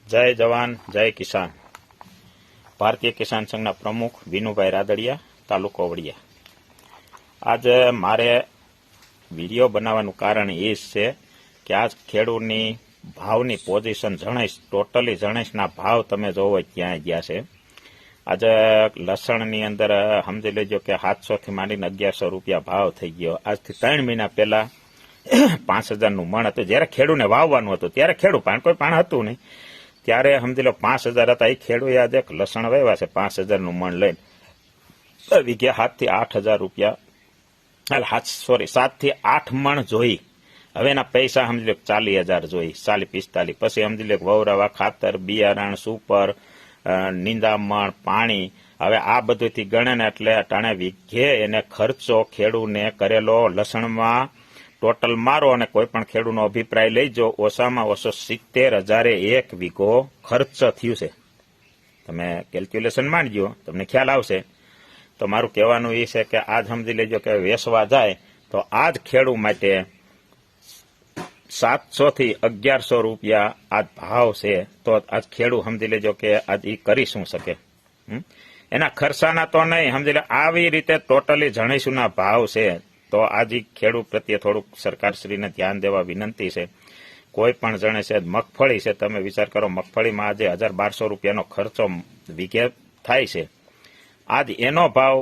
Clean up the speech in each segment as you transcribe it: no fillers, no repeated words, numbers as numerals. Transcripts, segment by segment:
જય જવાન જય કિસાન. ભારતીય કિસાન સંઘના પ્રમુખ વિનુભાઈ રાદડિયા, તાલુકો વડિયા. આજે મારે વિડીયો બનાવવાનું કારણ એ છે કે આજ ખેડૂતની ભાવની પોઝિશન જણાઈશ, ટોટલી જણાઈશના ભાવ તમે જોવો ક્યાં ગયા છે. આજે લસણની અંદર સમજી લેજો કે 700 થી માંડીને 1100 રૂપિયા ભાવ થઈ ગયો. આજથી 3 મહિના પહેલા 5000નું મણ હતું. જ્યારે ખેડૂને વાવવાનું હતું ત્યારે ખેડૂ કોઈ પાણ હતું નહીં, ત્યારે સમજી લો 5000 હતા. એ ખેડૂએ આજે લસણ વાવ્યા છે 5000નું મણ લઈને વીઘે 7 થી 8000 રૂપિયા, સોરી 7 થી 8 મણ જોઈ. હવે એના પૈસા સમજી લો 40000 જોઈ, 40-45. પછી સમજી લો વવરાવા, ખાતર, બિયારણ, સુપર, નિંદામણ, પાણી. હવે આ બધુંથી ગણે ને એટલે અટાણે વીઘે એને ખર્ચો ખેડૂને કરેલો લસણમાં ટોટલ મારો અને કોઈ પણ ખેડૂતનો અભિપ્રાય લઈજો, ઓછામાં ઓછો 70000 એક વીઘો ખર્ચ થયું છે. તમે કેલ્ક્યુલેશન માંડજો, તમને ખ્યાલ આવશે. તો મારું કહેવાનું એ છે કે આજ સમજી લેજો કે વેચવા જાય તો આજ ખેડૂત માટે 700 થી 1100 રૂપિયા આજ ભાવ છે. તો આજ ખેડૂત સમજી લેજો કે આજ એ કરી શું શકે. એના ખર્ચાના તો નહીં, સમજી લે આવી રીતે ટોટલી જણીશુંના ભાવ છે. તો આજે ખેડૂત પ્રત્યે થોડુંક સરકારશ્રીને ધ્યાન દેવા વિનંતી છે. કોઈ પણ જણે છે મગફળી છે, તમે વિચાર કરો મગફળીમાં આજે 1200 રૂપિયાનો ખર્ચો વીઘે થાય છે. આજ એનો ભાવ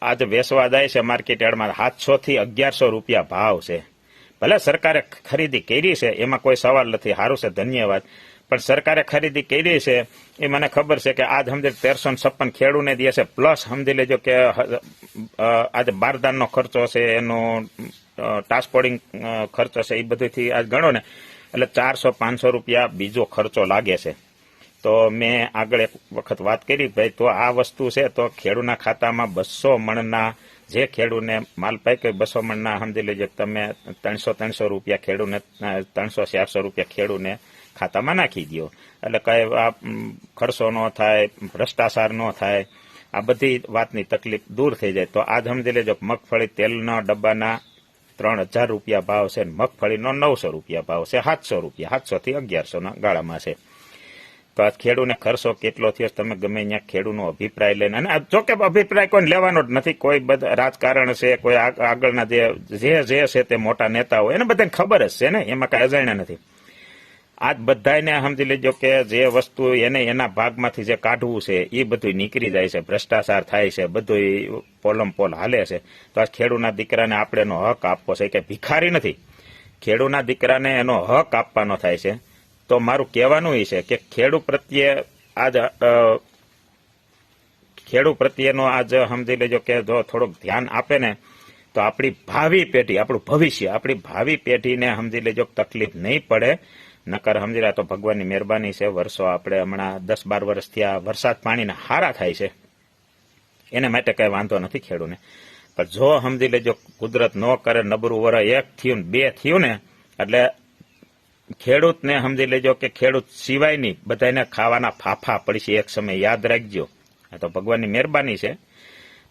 આજે વેચવા જાય છે માર્કેટ યાર્ડમાં 700 થી 1100 રૂપિયા ભાવ છે. ભલે સરકારે ખરીદી કરી છે, એમાં કોઈ સવાલ નથી, સારું છે, ધન્યવાદ. પણ સરકારે ખરીદી કરી છે એ મને ખબર છે કે આજ સમજે 1356 ખેડૂને દે છે, પ્લસ સમજી લેજો કે આજે બારદાનનો ખર્ચો છે, એનો ટ્રાન્સપોર્ટિંગ ખર્ચો છે, એ બધુંથી આજ ગણો ને એટલે 400-500 રૂપિયા બીજો ખર્ચો લાગે છે. તો મેં આગળ એક વખત વાત કરી ભાઈ, તો આ વસ્તુ છે તો ખેડૂતના ખાતામાં 200 મણના જે ખેડૂને માલ પાક્યો 200 મણના સમજી લેજો તમે 300 રૂપિયા ખેડૂને, 300-400 રૂપિયા ખેડૂને ખાતામાં નાખી દો. એટલે કઈ આ ખર્ચો ન થાય, ભ્રષ્ટાચાર ન થાય, આ બધી વાતની તકલીફ દૂર થઈ જાય. તો આજ સમજી લેજો મગફળી તેલના ડબ્બાના 3000 રૂપિયા ભાવ છે, મગફળીનો 900 રૂપિયા ભાવ છે, 700 રૂપિયા, 700 થી 1100ના ગાળામાં છે. તો આ ખેડૂને ખર્ચો કેટલો થયો તમે ગમે ત્યાં ખેડૂતનો અભિપ્રાય લઈને, અને જો કે અભિપ્રાય કોઈ લેવાનો જ નથી, કોઈ બધા રાજકારણ છે, કોઈ આગળના જે છે તે મોટા નેતાઓ, એને બધાને ખબર જ છે ને, એમાં કઈ અજાણ્યા નથી. આજ બધાને સમજી લેજો કે જે વસ્તુ એને એના ભાગમાંથી જે કાઢવું છે એ બધું નીકળી જાય છે, ભ્રષ્ટાચાર થાય છે, બધું પોલમ પોલ હાલે છે. તો આ ખેડૂતના દીકરાને આપણે એનો હક આપવો છે, કે ભિખારી નથી, ખેડૂતના દીકરાને એનો હક આપવાનો થાય છે. તો મારું કહેવાનું એ છે કે ખેડૂત પ્રત્યેનો આજ સમજી લેજો કે જો થોડુંક ધ્યાન આપે ને તો આપણી ભાવિ પેઢી, આપણું ભવિષ્ય, આપણી ભાવિ પેઢીને સમજી લેજો તકલીફ નહીં પડે. નકર સમજી રહ્યા તો ભગવાનની મહેરબાની છે, વર્ષો આપણે હમણાં 10-12 વર્ષથી આ વરસાદ પાણીને હારા થાય છે, એને માટે કઈ વાંધો નથી ખેડૂને. પણ જો સમજી લેજો કુદરત ન કરે, નબળું વર 1 થયું ને 2 થયું ને એટલે ખેડૂતને સમજી લેજો કે ખેડૂત સિવાયની બધાને ખાવાના ફાફા પડશે એક સમય, યાદ રાખજો. આ તો ભગવાનની મહેરબાની છે.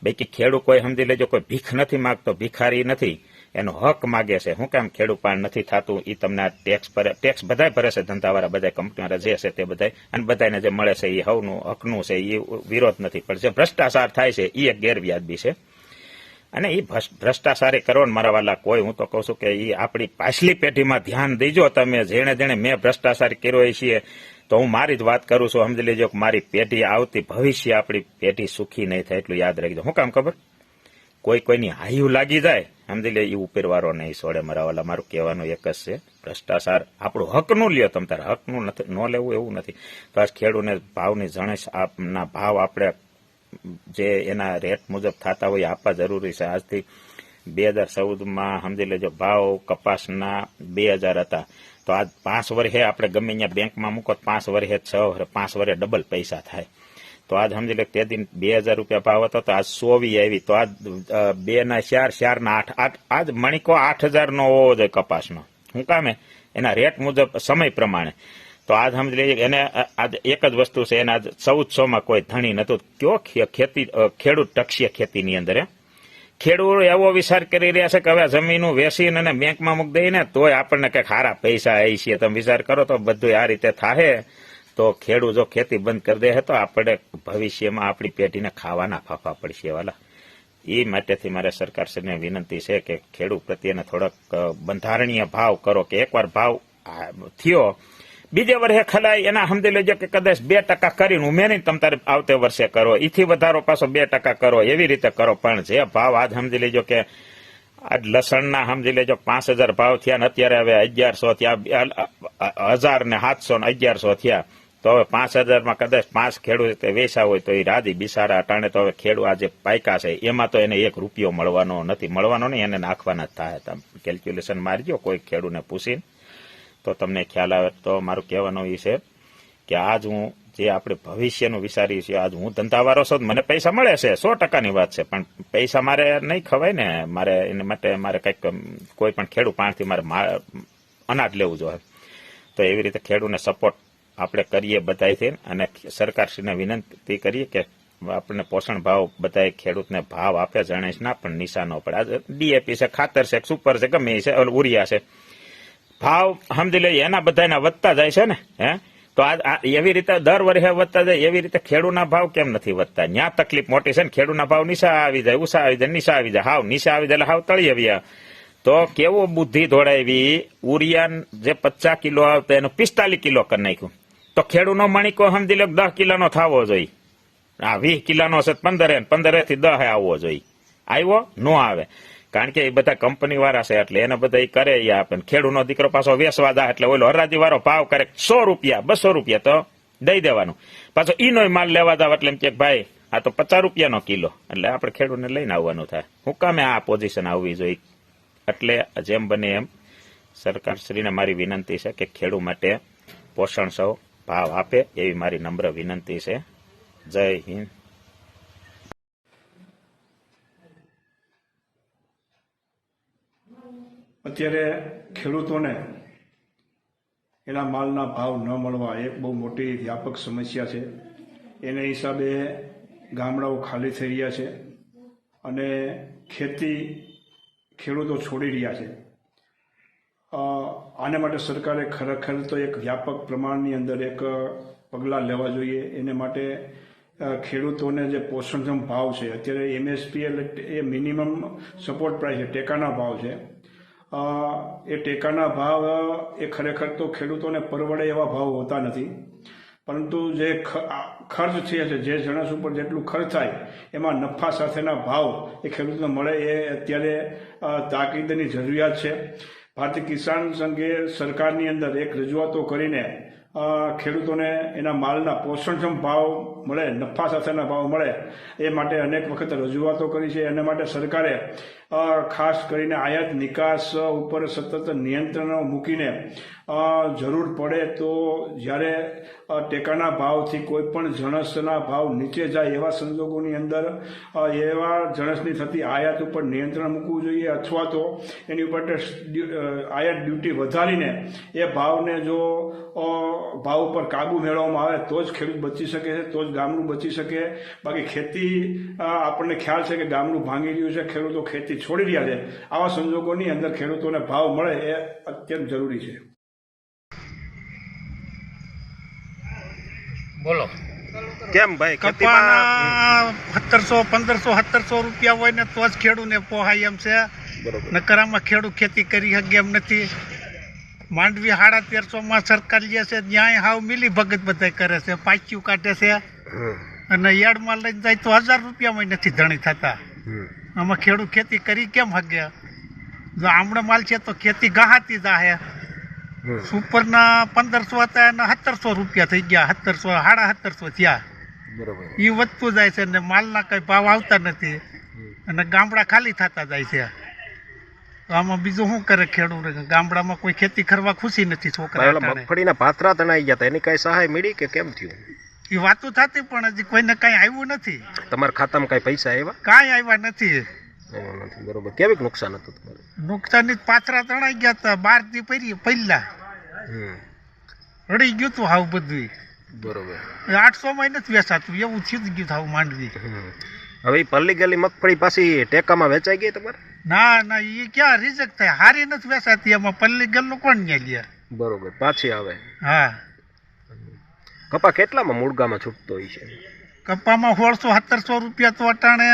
બાકી ખેડૂત કોઈ સમજી લેજો કોઈ ભીખ નથી માગતો, ભિખારી નથી, એનો હક માગે છે. શું કામ ખેડૂત પાણ નથી થતું, એ તમને ટેક્સ બધા ભરે છે, ધંધાવાળા બધા, કંપનીવાળા જે છે તે બધા, અને બધાને જે મળે છે એ હવનું હકનું છે, એ વિરોધ નથી. પણ જે ભ્રષ્ટાચાર થાય છે એ એક ગેરવ્યાજબી છે, અને એ ભ્રષ્ટાચાર કરો ને મારા વાલા કોઈ, હું તો કહું છું કે એ આપણી પાછલી પેઢીમાં ધ્યાન દેજો તમે. જેણે મેં ભ્રષ્ટાચાર કર્યો છીએ તો હું મારી જ વાત કરું છું, સમજી લેજો કે મારી પેઢી આવતી ભવિષ્ય આપણી પેઢી સુખી નહીં થાય, એટલું યાદ રાખજો. શું કામ ખબર, કોઈની હાયું લાગી જાય સમજી લે એ ઉપરવાળો નહીં છોડે મારા વાલા. મારું કહેવાનું એક જ છે, ભ્રષ્ટાચાર આપણું હકનું લ્યો, તમે તારે હકનું નથી ન લેવું એવું નથી. તો આ ખેડૂતને ભાવની જણેશ આપના ભાવ આપણે જે એના રેટ મુજબ થતા હોય આપવા જરૂરી છે. આજથી 2014માં સમજી લેજો ભાવ કપાસના 2000 હતા, તો આજ 5 વર્ષે આપણે ગમે અહીંયા બેંકમાં મૂકો 5 વર્ષે 6 વર્ષે 5 વર્ષે ડબલ પૈસા થાય. તો આજ સમજી લે તે દિન 2000 રૂપિયા ભાવ હતો, તો આજ 100 આવી, તો આજ 2 ના 4, 4 ના 8, આજ મણિકો 8000નો હોવો જોઈએ કપાસનો. શું કામે એના રેટ મુજબ સમય પ્રમાણે. તો આજ સમજી લઈએ એને આજ એક જ વસ્તુ છે, એને આજ 1400માં કોઈ ધણી નતું. કયો ખેડૂત ટકશે ખેતીની અંદર? ખેડૂત એવો વિચાર કરી રહ્યા છે કે હવે જમીનું વેચીને અને બેંકમાં મૂકી દઈને તોય આપણને કંઈક સારા પૈસા આવી છે. તમે વિચાર કરો તો બધું આ રીતે થાય તો ખેડૂત જો ખેતી બંધ કરી દે તો આપણે ભવિષ્યમાં આપણી પેઢીને ખાવાના ફાફા પડશે વાલા. એ માટેથી મારે સરકારશ્રીને વિનંતી છે કે ખેડૂત પ્રત્યેને થોડોક બંધારણીય ભાવ કરો, કે એકવાર ભાવ થયો બીજે વર્ષે ખલાય એના સમજી લેજો કે કદાચ 2% કરીને ઉમેરીને તમે તારે આવતે વર્ષે કરો, એથી વધારો પાછો 2% કરો, એવી રીતે કરો. પણ જે ભાવ આજ સમજી લેજો કે આજ લસણના સમજી લેજો 5000 ભાવ થયા ને અત્યારે હવે 1100 થયા, 1000 ને 700 ને 1100 થયા. તો હવે 5000 કદાચ 5 ખેડૂત વેચા હોય તો એ રાજી બિસારા અટાણે તો હવે ખેડૂત આજે પાયકા છે એમાં તો એને 1 રૂપિયો મળવાનો નથી, મળવાનો નહીં, એને નાખવાના જ થાય. તમે કેલ્ક્યુલેશન મારજો કોઈ ખેડૂતને પૂછીને તો તમને ખ્યાલ આવે. તો મારું કહેવાનું એ છે કે આજ હું જે આપણે ભવિષ્યનું વિચારીએ છીએ, આજ હું ધંધાવાળો છું, મને પૈસા મળે છે 100%ની વાત છે, પણ પૈસા મારે નહીં ખવાય ને, મારે એને માટે મારે કંઈક કોઈ પણ ખેડૂત પાસેથી મારે અનાજ લેવું જોઈએ. તો એવી રીતે ખેડૂતને સપોર્ટ આપણે કરીએ બધાથી, અને સરકારશ્રીને વિનંતી કરીએ કે આપણને પોષણ ભાવ બધાય ખેડૂતને ભાવ આપે, જણેશ ના પણ નિશાનો પડે. આજે ડીએપી છે, ખાતર છે, સુપર છે, ગમે છે, ઉરિયા છે, ભાવ સમજી લઈએ એના બધાના વધતા જાય છે ને. તો આ એવી રીતે દર વર્ષે વધતા જાય, એવી રીતે ખેડૂતના ભાવ કેમ નથી વધતા? ન્યા તકલીફ મોટી છે ને. ખેડૂતના ભાવ નીચા આવી જાય, ઉષા આવી જાય, નીચા આવી જાય, હાવ નીચા આવી જાય, હાવ તળી આવ્યા. તો કેવો બુદ્ધિ દોડાવી, ઉરિયાન જે 50 કિલો આવતા એનું 45 કિલો કરી નાખ્યું. તો ખેડૂતનો મણિકો સમજી લો 10 કિલોનો થવો જોઈએ. આ 20 કિલોનો છે 15 થી 10 આવવો જોઈએ. આવ્યો ન આવે, કારણ કે એ બધા કંપની વાળા છે એટલે એને બધા કરે એ આપે. ખેડૂતનો દીકરો પાછો વેચવા જાય એટલે ઓલો હરાજી વાળો ભાવ કરે 100 રૂપિયા 200 રૂપિયા તો દઈ દેવાનું. પાછો ઈનો માલ લેવા જાવ એટલે એમ કે ભાઈ આ તો 50 રૂપિયાનો કિલો, એટલે આપણે ખેડૂતને લઈને આવવાનું થાય. હું કામે આ પોઝિશન આવવી જોઈએ? એટલે જેમ બને એમ સરકારશ્રીને મારી વિનંતી છે કે ખેડૂત માટે પોષણ સૌ ભાવ આપે એવી મારી નમ્ર વિનંતી છે. જય હિન્દ. અત્યારે ખેડૂતોને એના માલના ભાવ ન મળવા એક બહુ મોટી વ્યાપક સમસ્યા છે. એને હિસાબે ગામડાઓ ખાલી થઈ રહ્યા છે અને ખેતી ખેડૂતો છોડી રહ્યા છે. આને માટે સરકારે ખરેખર તો એક વ્યાપક પ્રમાણની અંદર એક પગલાં લેવા જોઈએ. એને માટે ખેડૂતોને જે પોષણક્ષમ ભાવ છે, અત્યારે એમએસપી એ મિનિમમ સપોર્ટ પ્રાઇસ છે, ટેકાના ભાવ છે. એ ટેકાના ભાવ એ ખરેખર તો ખેડૂતોને પરવડે એવા ભાવ હોતા નથી, પરંતુ જે ખર્ચ થયા છે, જે જણસ ઉપર જેટલું ખર્ચ થાય એમાં નફા સાથેના ભાવ એ ખેડૂતોને મળે એ અત્યારે તાકીદની જરૂરિયાત છે. ભારતીય કિસાન સંઘે સરકારની અંદર એક રજૂઆતો કરીને ખેડૂતોને એના માલના પોષણક્ષમ ભાવ મળે, નફા સાથેના ભાવ મળે એ માટે અનેક વખત રજૂઆતો કરી છે. એના માટે સરકારે ખાસ કરીને આયાત નિકાસ ઉપર સતત નિયંત્રણો મૂકીને જરૂર પડે તો જ્યારે ટેકાના ભાવથી કોઈ પણ જણસના ભાવ નીચે જાય એવા સંજોગોની અંદર એવા જણસની થતી આયાત ઉપર નિયંત્રણ મૂકવું જોઈએ, અથવા તો એની ઉપર આયાત ડ્યુટી વધારીને એ ભાવને જો ભાવ ઉપર કાબુ મેળવવામાં આવે તો જ ખેડૂત બચી શકે છે, તો જ ગામડું બચી શકે. બાકી ખેતી આપણને ખ્યાલ છે કે ગામડું ભાંગી રહ્યું છે, ખેડૂતો ખેતી છોડી રહ્યા છે. આવા સંજોગોની અંદર ખેડૂતોને ભાવ મળે એ અત્યંત જરૂરી છે. બોલો કેમ ભાઈ? કપાના 1700-1500-1700 રૂપિયા હોય ને તો જ ખેડૂતને પોહાય એમ છે. નકરામાં ખેડૂત ખેતી કરી શકે એમ નથી. માંડવી 1350 સરકાર લે છે, ત્યાં હાવ મિલી ભગત બધા કરે છે, પાચ્યું કાઢે છે અને યાર્ડમાં લઈને જાય તો 1000 રૂપિયામાં નથી ધણી થતા. આમાં ખેડૂત ખેતી કરી કેમ હગે? જો આમણે માલ છે તો ખેતી ગહાતી જાહે. સુપરના 1500 હતા અને 1700 રૂપિયા થઈ ગયા, 1700-1750 થયા. એ વધતું જાય છે ને માલના કઈ ભાવ આવતા નથી અને ગામડા ખાલી થતા જાય છે. તો આમાં બીજું શું કરે ખેડૂત? ગામડામાં કોઈ ખેતી કરવા ખુશી નથી. છોકરા મગફળીના પાથરા તણાઈ ગયા હતા, એની કઈ સહાય મળી કે કેમ થયું? એ વાતો થતી પણ હજી કોઈને કઈ આવ્યું નથી. તમારા ખાતામાં કઈ પૈસા આવ્યા? કાંઈ આવ્યા નથી. બરોબર. કેવું નુકસાન હતું તમારે? નુકસાન પાથરા તણાઈ ગયા હતા 12 દી પહેલા. રડી ગયું તું હાવ બધું. બરોબર. 800 માં નથી વેચાતું એવું થયું ગયું હાવ માંડવી. હવે પલ્લી ગયેલી મગફળી પાછી ટેકામાં વેચાઈ ગઈ તમારે? ના એ ક્યાં રિજેક્ટ થાય, હારી નથી વેચાતી. એમાં પલ્લી ગયેલું કોણ ન્યા લે? બરોબર. પાછી આવે? હા. કપા કેટલામાં મૂળગામાં છૂટતો હોય છે? કપામાં 1600-1700 રૂપિયા તો અટાણે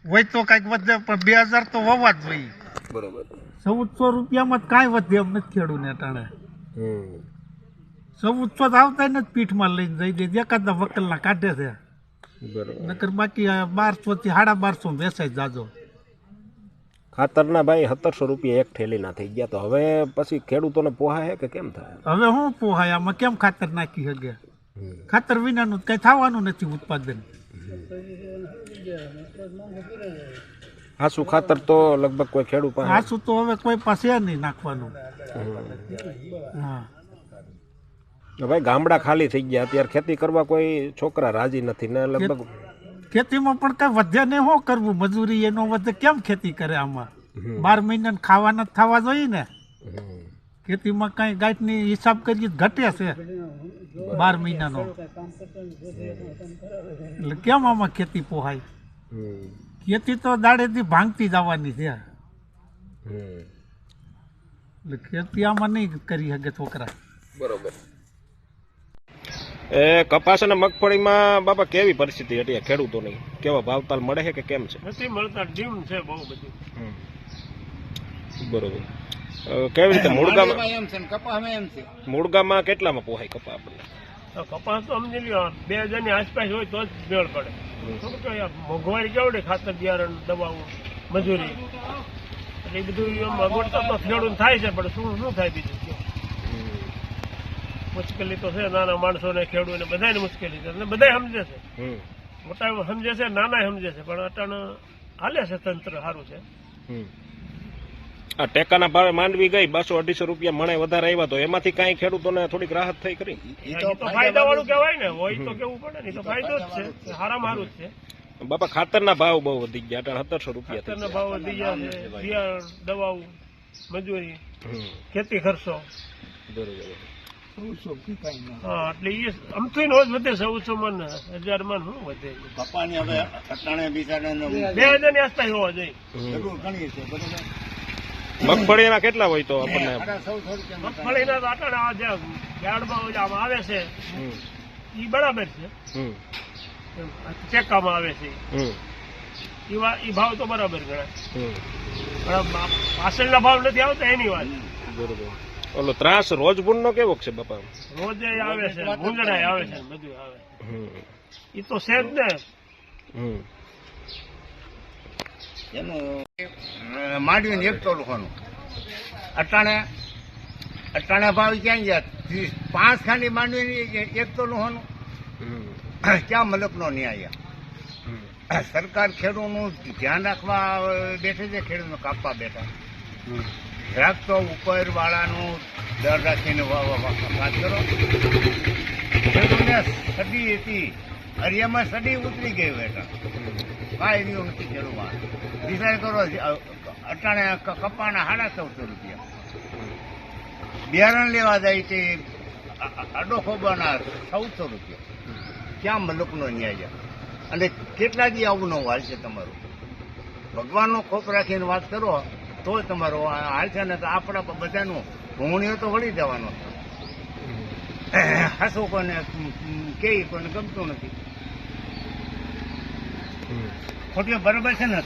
હોય તો કાંઈક વધે, પણ 2000 તો વવા જ હોય. બરોબર. 1400 રૂપિયામાં જ કાંઈ વધે એમ નથી ખેડૂને અટાણે. 1400 તો આવતા નથી, પીઠમાં લઈને જઈ દે, એકાદા વકલના કાઢે છે. બરોબર. નકર બાકી 1200 થી 1250 વેચાઈ જાજો. ખાતરના ભાઈ 1700 રૂપિયા એક થેલીના થઈ ગયા, તો હવે પછી ખેડૂતોને પોહાય કે કેમ થાય? હવે હું પોહાય આમાં, કેમ ખાતર નાખી શકે? ખાતર વિનાનું કઈ થવાનું નથી ઉત્પાદન. હાસુ ખાતર તો લગભગ કોઈ ખેડૂત પાસે આસુ તો હવે કોઈ પાસે નહીં નાખવાનું. હા ભાઈ ગામડા ખાલી થઈ ગયા, અત્યારે ખેતી કરવા કોઈ છોકરા રાજી નથી ને લગભગ ખેતીમાં પણ કઈ વધે ને શું કરવું, મજૂરી એનો વધે, કેમ ખેતી કરે આમાં? 12 મહિના ખાવાના જ થવા જોઈએ ને. ખેતીમાં કઈ ગાંઠની હિસાબ કરીએ ઘટે છે 12 મહિનાનો, એટલે કેમ આમાં ખેતી પોહાય? ખેતી તો દાડેથી ભાંગતી જવાની છે, એટલે ખેતી આમાં નહીં કરી શકે છોકરા. બરોબર. એ કપાસ અને મગફળીમાં બાપા કેવી પરિસ્થિતિ હતી ખેડૂતોની? કેવા ભાવતાલ મળે છે કે કેમ છે? નથી મળતા, ડીમ છે બહુ બધી. બરોબર. કેવી રીતે મૂળગામાં એમ છે ને કપામાં એમ છે. મૂળગામાં કેટલામાં પોહાય કપા આપણને? તો કપાસ તો સમજી લ્યો 2000 ની આસપાસ હોય તો જ મેળ પડે. શું કે મોંઘવારી કેવડી, ખાતર બિયારણ, દવાઓ, મજૂરી, એટલે એ બધું અગવડતા તો ખેડૂત થાય છે, પણ શું થાય બીજું? મુશ્કેલી તો છે, નાના માણસોને, ખેડૂતોને બધાને મુશ્કેલી છે, અને બધા સમજે છે, મોટા સમજે છે, નાના સમજે છે, પણ અટાણે હાલે છે, તંત્ર સારું છે. આ ટેકાના ભાવે માંડવી ગઈ 200-250 રૂપિયા મણે વધારે આવ્યા, તો એમાંથી કઈ ખેડૂતોને થોડીક રાહત થઈ ખરી? એ તો ફાયદા વાળું કહેવાય ને, હોય તો કેવું પડે ને, એ તો ફાયદો જ છે, સારામાં સારું જ છે. બાપા ખાતરના ભાવ બહુ વધી ગયા, 1700 રૂપિયા થઈ ખાતરના ભાવ વધી ગયા છે, બિયારણ, દવાઓ, મજૂરી, ખેતી ખર્ચો. બરોબર. હા, એટલે એ અમથી નો જ વધે, 1400 મન 1000 મન શું વધે? કપાની હવે અટાણે બિચારાને 2000 ની આસપાસ હોવા જોઈએ. જરૂર ઘણી છે, બરોબર. મગફળીના કેટલા હોય તો આપણને? 1400 રૂપિયા મગફળીના તો અટાણે આ જે યાર્ડમાં આમ આવે છે એ બરાબર છે, ટેકામાં આવે છે એ ભાવ તો બરાબર ગણાય, પણ પાછળના ભાવ નથી આવતા એની વાત. બરોબર. ઓલો ત્રાસ રોજબુન નો કેવો છે બાપા? રોજે આવે છે, ભૂંગળાય આવે છે, બધું આવે, એ તો છે જ ને. એનું માંડવીને 1 તોલું અટાણે ભાવ ક્યાં ગયા? 5 ખાંડી માંડવીની 1 તોલું હોનું, ક્યાં મલકનો ન્યાય? સરકાર ખેડૂતનું ધ્યાન રાખવા બેઠે છે, ખેડૂતને કાપવા બેઠા. જરાક તો ઉપર વાળાનું દર રાખીને વાત કરો. ખેડૂતને સડી હતી, હરિયામાં સડી ઉતરી ગઈ બેઠા, કાંઈ રહ્યું નથી ખેડૂતમાં. વિચાર કરો, અટાણે કપાના 1450 રૂપિયા, બિયારણ લેવા જાય તે અડો ખોબાના 1400 રૂપિયા. ક્યાં મલકનો ન્યાય? અને કેટલા દી આવું ન હાલ છે તમારું? ભગવાનનો ખોફ રાખીને વાત કરો તો તમારો હાલ છે ને, તો આપણા બધાનું ભૂણીઓ તો વળી જવાનો. હાસો કોને કે કોને ગમતું નથી, ખોટી બરોબર છે ને?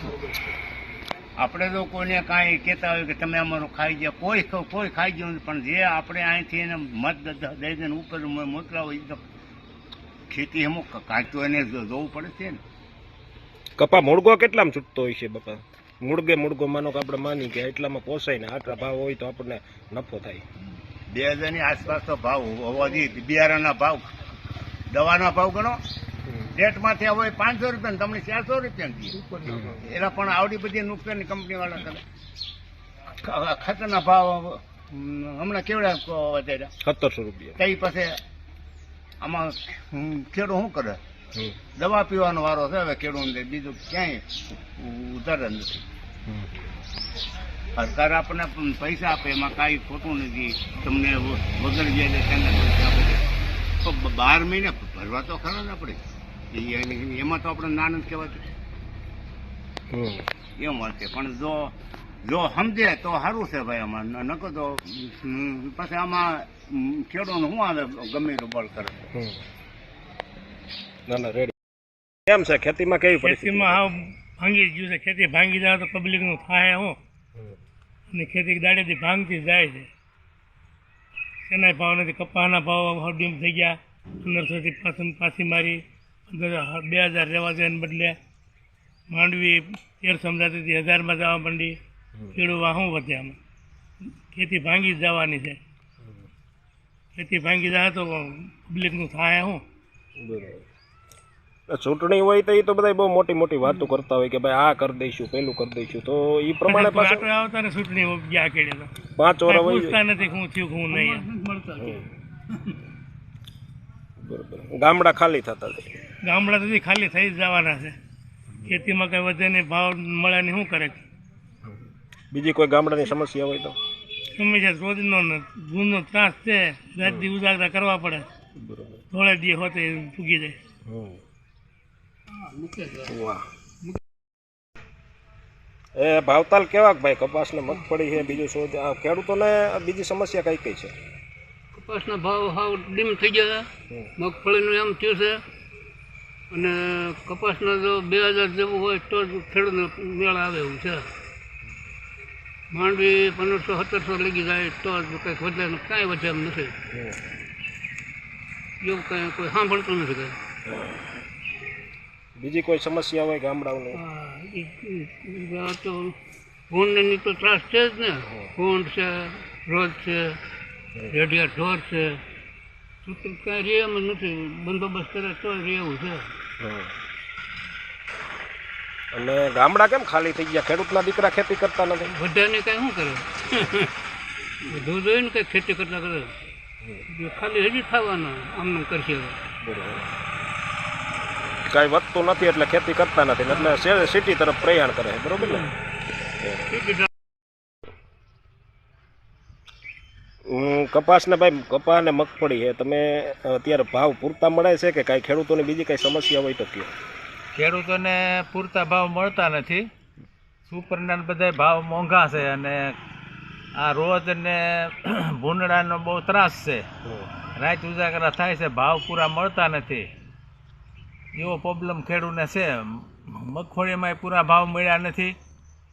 આપણે તો કોઈને કાંઈ કહેતા હોય કે તમે અમારું ખાઈ ગયા, કોઈ ખાઈ ગયું નથી, પણ જે આપણે અહીંથી એને મત દઈ દઈને ઉપર મોકલા હોય તો ખેતી અમુક કાંઈક તો એને જોવું પડે છે ને. કપા મૂળગો કેટલામાં છૂટતો હોય છે બાપા? મૂળગો માનો કે આપણે માની કે એટલામાં પોસાય ને, આટલા ભાવ હોય તો આપણને નફો થાય. 2000 ની આસપાસ તો ભાવ હોવા જોઈએ. બિયારણના ભાવ, દવાના ભાવ ગણો, રેટમાંથી હવે 500 રૂપિયા તમને 400 રૂપિયા એના પણ આવડી બધી નુકસાનની કંપની વાળા કરે. ખાતરના ભાવ હમણાં કેવડા વધાર્યા? 1700 રૂપિયા. તઈ પછી આમાં ખેડૂત શું કરે? દવા પીવાનો વારો છે હવે ખેડૂતને, બીજું ક્યાંય ઉધાર નથી. સરકાર આપણને પૈસા આપે, એમાં કાંઈ ખોટું નથી, તમને વગર વ્યાજે તેને પૈસા આપે. તો 12 મહિને ભરવા તો ખરા ને આપણે, એમાં તો આપણે નાન જ કહેવાતું એમ મળશે. પણ જો સમજે તો સારું છે ભાઈ. આમાં નકો તો પછી આમાં ખેડૂતને શું આવે ગમે એટલું બળ કરે. ના ના રેડી. કેમ છે ખેતીમાં કેવી પરિસ્થિતિ? ખેતીમાં હાવ ભાંગી જ ગયું છે. ખેતી ભાંગી જાય તો પબ્લિકનું થાય હું, અને ખેતી દાડેથી ભાંગતી જાય છે. શેનાય ભાવ નથી. કપાના ભાવ ડીમ થઈ ગયા. 1500થી પાછી મારી 2000 રહેવા છે એને બદલે માંડવી 1300 સમજાતી હતી 1000માં જવા માંડી. ખેડૂવા શું વધે આમાં? ખેતી ભાંગી જ જવાની છે. ખેતી ભાંગી જાય તો પબ્લિકનું થાય શું? ચૂંટણી હોય તો એ તો બધા બહુ મોટી મોટી વાતો કરતા હોય કે ભાઈ આ કરી દઈશું પેલું કરી દઈશું, તો એ પ્રમાણે પાછું આટલે આવતા ને ચૂંટણી ગયા કેડે તો 5 વર્ષ હોય. પૂછતા નથી શું થયું શું નહીં. બરોબર. ગામડા ખાલી થતા જાય. ગામડા સુધી ખાલી થઈ જ જવાના છે. ખેતીમાં કઈ વધે નહીં, ભાવ મળે નહીં, શું કરે? બીજી કોઈ ગામડાની સમસ્યા હોય તો સમસ્યા રોજનો ને ગુણનો ત્રાસ છે. રાત દી ઉજાગરા કરવા પડે. થોડે દી હોતે પૂગી જાય. વાહ. એ ભાવતાલ કેવાક ભાઈ? કપાસ ને મગફળી છે, બીજું શું આ ખેડૂતોને બીજી સમસ્યા કઈ કઈ છે? કપાસના ભાવ હાવ ડીમ થઈ ગયા છે. મગફળીનું એમ થયું છે. અને કપાસના જો 2000 જેવું હોય તો જ ખેડૂતને મેળ આવે એવું છે. માંડવી 1500-1700 લગી જાય તો જ કંઈક વધે ને કાંઈ વધે એમ નથી. એવું કાંઈ કોઈ સાંભળતું નથી કંઈ. બીજી કોઈ સમસ્યા હોય ગામડાઓની? આ તો ભૂંડની તો ત્રાસ છે જ ને. ભૂંડ છે, રોજ છે, રેડિયા ઢોર છે. કાંઈ રે એમ જ નથી. બંદોબસ્ત કરે તો રે એવું છે. અને ગામડા કેમ ખાલી થઈ ગયા? ખેડૂતના દીકરા ખેતી કરતા નથી. બધાને કાંઈ શું કરે? બધું જોઈએ ને કંઈ ખેતી કરતા કરે. ખાલી હજી થવાના આમનું કરશે. બરોબર. કાંઈ વધતું નથી એટલે ખેતી કરતા નથી, એટલે સિટી તરફ પ્રયાણ કરે. બરોબર ને? કપાસ ને ભાઈ, કપા ને મગફળી છે, તમે અત્યારે ભાવ પૂરતા મળે છે કે કાંઈ ખેડૂતોની બીજી કાંઈ સમસ્યા હોય તો કહો. ખેડૂતોને પૂરતા ભાવ મળતા નથી. સુપરના બધા ભાવ મોંઘા છે, અને આ રોજ ને ભૂંડડાનો બહુ ત્રાસ છે. રાત ઉજાગરા થાય છે, ભાવ પૂરા મળતા નથી. એવો પ્રોબ્લેમ ખેડૂતને છે. મગફળીમાં પૂરા ભાવ મળ્યા નથી.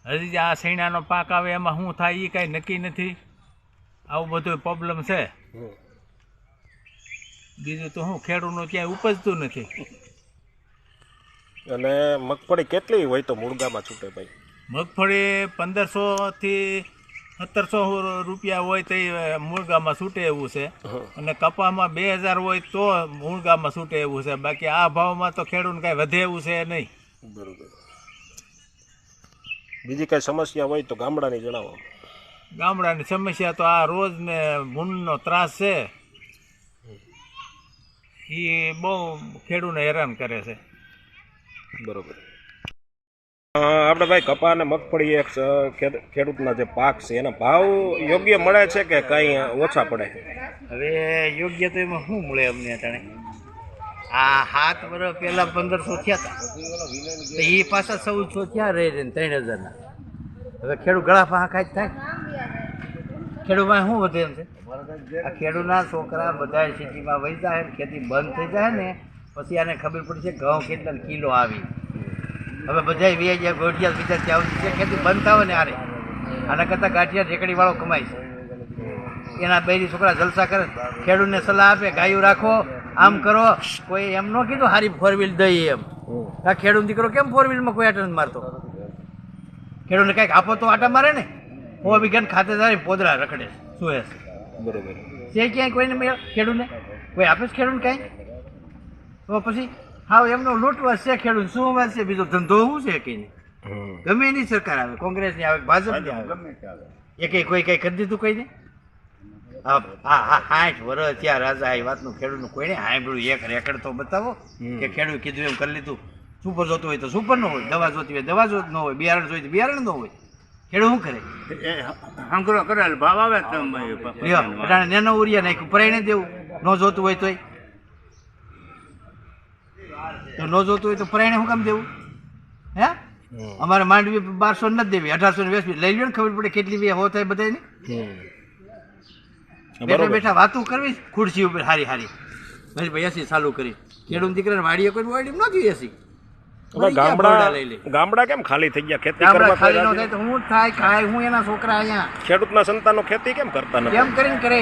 હજી આ સૈણાનો પાક આવે એમાં શું થાય એ કાંઈ નક્કી નથી. આવું બધું પ્રોબ્લેમ છે. બીજું તો શું, ખેડૂતનું ક્યાંય ઉપજતું નથી. અને મગફળી કેટલી હોય તો મૂળગામાં છૂટે ભાઈ? મગફળી 1500થી 1700 રૂપિયા હોય તો મૂળગામાં છૂટે એવું છે. અને કપામાં 2000 હોય તો મૂળગામાં છૂટે એવું છે. બાકી આ ભાવમાં તો ખેડૂત કાંઈ વધે એવું છે નહીં. બરોબર. બીજી કાંઈ સમસ્યા હોય તો ગામડાની જણાવો. ગામડાની સમસ્યા તો આ રોજ ને ભૂંડનો ત્રાસ છે. એ બહુ ખેડૂતને હેરાન કરે છે. બરોબર. આપણે ભાઈ કપા અને મગફળી એક ખેડૂતના જે પાક છે એના ભાવ યોગ્ય મળે છે કે કંઈ ઓછા પડે? હવે યોગ્ય તો એમાં શું મળે અમને અટાણે? આ 7 વર્ષ પહેલા 1500 થયા હતા, તો એ પાછા 1400 થયા રહી ને 3000ના. હવે ખેડૂત ગળા ફાંકા જ થાય. ખેડૂતમાં શું વધે એમ છે? આ ખેડૂતના છોકરા બધા સિટીમાં વહી જાય, ખેતી બંધ થઈ જાય ને પછી આને ખબર પડશે ઘઉં કેટલા કિલો આવી. હવે બધા વેજ્યા ગોઠિયા બીજા ત્યાં છે. ખેતી બંધ થાય ને આરે આના કરતાં ગાંઠિયા રેકડીવાળો કમાય છે. એના બેરી છોકરા જલસા કરે. ખેડૂતને સલાહ આપે ગાયું રાખો, આમ કરો. કોઈ એમ ન કીધું હારી 4 વ્હીલ દઈએ એમ. આ ખેડૂત દીકરો કેમ 4 વ્હીલમાં કોઈ આટા નથી મારતો? ખેડૂતને કાંઈક આપો તો આટા મારે ને. હો વિઘન ખાતેદારી પોદરા રખડે શું હે? બરોબર છે ક્યાંય કોઈને મેળ ખેડૂતને કોઈ આપે જ ખેડૂત કાંઈ? તો પછી હા એમનો લૂંટવાસ છે. ખેડૂત શું વાત છે? બીજો ધંધો શું છે? કંઈ નહીં. ગમે એની સરકાર આવે, કોંગ્રેસની આવે, ભાજપની આવે, એ કંઈ કોઈ કંઈ કરી દીધું કંઈ નહીં. હા 60 વર્ષ ત્યાં રાજા એ વાતનું ખેડૂતનું કોઈ નહીં સાંભળ્યું. એક રેકર્ડ તો બતાવો કે ખેડૂત કીધું એમ કરી લીધું. સુપર જોતું હોય તો સુપર ન હોય, દવા જોતી હોય દવા જોત ન હોય, બિયારણ જોઈતું બિયારણ ન હોય. ખેડૂત શું કરે? સંગ્રહ કરેલ ભાવ આવે નેનો ઉરિયા નાખ્યું, પરાઈને દેવું. ન જોતું હોય તોય તો ન જોતું હોય તો પરાઈને શું કામ દેવું? હે અમારે માંડવી 1200 નથી દેવી, 1800 વેચવી. લઈ લ્યો ને, ખબર પડે કેટલી હો થાય બધાને. બેઠા બેઠા વાતું કરવી ખુરશી ઉપર હારી હારી ભાઈ એસી ચાલુ કરી ખેડૂત દીકરાને વાડીએ કોઈ વાડી ન જોઈએ એસી હવે ગામડા કેમ ખાલી થઈ ગયા? ખેતી કરવા ખાલી ન થાય તો હું થાય ખાય હું એના છોકરા અહીંયા ખેડૂતના સંતાનો ખેતી કેમ કરતા નથી? કેમ કરીને કરે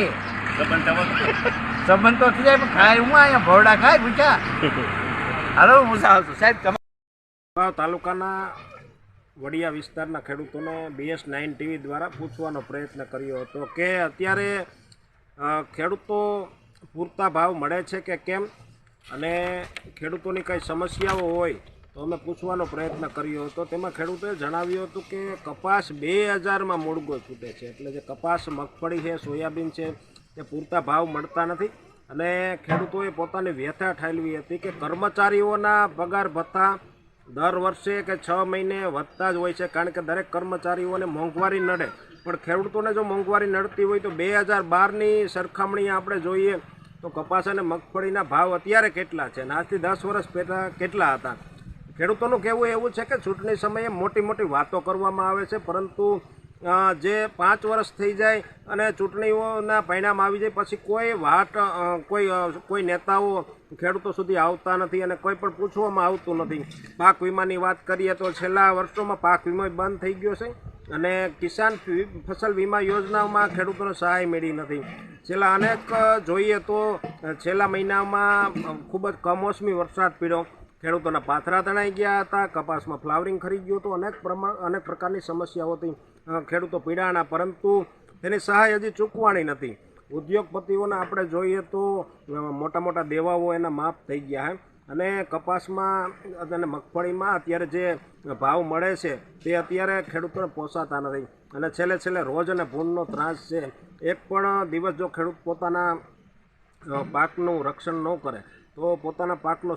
સંબંધ તો થઈ જાય પણ ખાય હું અહીંયા ભોરડા ખાય પૂછા હાલો હું આવતું સાહેબ તાલુકાના વડિયા વિસ્તારના ખેડૂતોને BS9 TV દ્વારા પૂછવાનો પ્રયત્ન કર્યો હતો કે અત્યારે ખેડૂતો પૂરતા ભાવ મળે છે કે કેમ, અને ખેડૂતોની કંઈ સમસ્યાઓ હોય તો અમે પૂછવાનો પ્રયત્ન કર્યો હતો. તેમાં ખેડૂતોએ જણાવ્યું હતું કે કપાસ 2000માં મૂળગો છૂટે છે, એટલે જે કપાસ, મગફળી છે, સોયાબીન છે તે પૂરતા ભાવ મળતા નથી. અને ખેડૂતોએ પોતાની વ્યથા ઠાલવી હતી કે કર્મચારીઓના પગાર ભથ્થા દર વર્ષે કે 6 મહિને વધતા જ હોય છે, કારણ કે દરેક કર્મચારીઓને મોંઘવારી નડે. પણ ખેડૂતોને જો મોંઘવારી નડતી હોય તો 2012ની સરખામણીએ આપણે જોઈએ તો કપાસ અને મગફળીના ભાવ અત્યારે કેટલા છે અને આજથી 10 વર્ષ પહેલાં કેટલા હતા. ખેડૂતોનું કહેવું એવું છે કે ચૂંટણી સમયે મોટી મોટી વાતો કરવામાં આવે છે, પરંતુ જે 5 વર્ષ થઈ જાય અને ચૂંટણીઓના પરિણામ આવી જાય પછી કોઈ નેતાઓ ખેડૂતો સુધી આવતા નથી અને કોઈ પણ પૂછવામાં આવતું નથી. પાક વીમાની વાત કરીએ તો છેલ્લા વર્ષોમાં પાક વીમા બંધ થઈ ગયો છે અને કિસાન ફસલ વીમા યોજનામાં ખેડૂતોને સહાય મળી નથી. છેલ્લા અનેક જોઈએ તો છેલ્લા મહિનામાં ખૂબ જ કમોસમી વરસાદ પડ્યો, ખેડૂતોના પાથરા તણાઈ ગયા હતા, કપાસમાં ફ્લાવરિંગ ખરી ગયું હતું, અનેક પ્રકારની સમસ્યાઓ હતી, ખેડૂતો પીડાણા, પરંતુ તેની સહાય હજી ચૂકવાણી નથી. ઉદ્યોગપતિઓને આપણે જોઈએ તો મોટા મોટા દેવાઓ એના માફ થઈ ગયા છે અને કપાસમાં અને મગફળીમાં અત્યારે જે ભાવ મળે છે તે અત્યારે ખેડૂતોને પોસાતા નથી. અને છેલ્લે રોજ અને ભૂનનો ત્રાસ છે. એક પણ દિવસ જો ખેડૂત પોતાના પાકનું રક્ષણ ન કરે તો પોતાના પાકનો